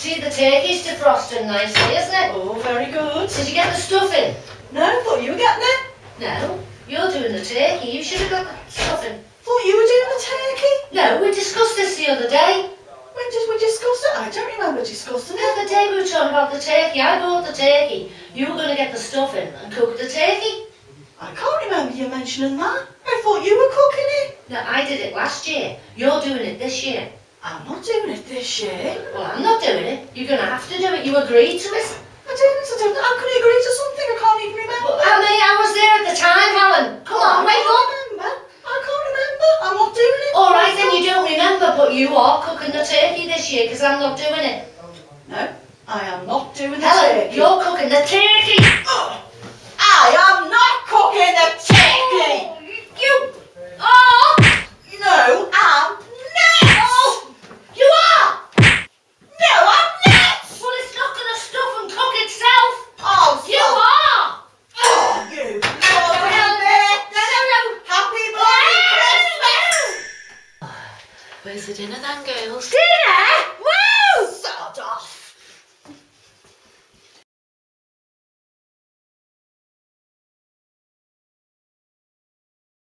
See, the turkey's defrosting nicely, isn't it? Oh, very good. Did you get the stuffing? No, I thought you were getting it. No, you're doing the turkey. You should have got the stuffing. Thought you were doing the turkey. No, we discussed this the other day. When did we discuss it? I don't remember discussing The it. other day we were talking about the turkey. I bought the turkey. You were going to get the stuffing and cook the turkey. I can't remember you mentioning that. I thought you were cooking it. No, I did it last year. You're doing it this year. I'm not doing it this year. Well, I'm not doing it. You're going to have to do it. You agreed to it. I didn't. How could I agree to something I can't even remember? Well, I was there at the time, Helen. Come on, wake up. I can't remember. I'm not doing it. All right, then you don't remember, but you are cooking the turkey this year because I'm not doing it. No, I am not doing the Helen, turkey. you're cooking the turkey. I am not cooking the turkey. You are. No, I'm not. Oh, you are. No, I'm not. Well, it's not going to stuff and cook itself. Oh, You are. Oh, you. No. Happy bloody Christmas. Where's the dinner then, girls?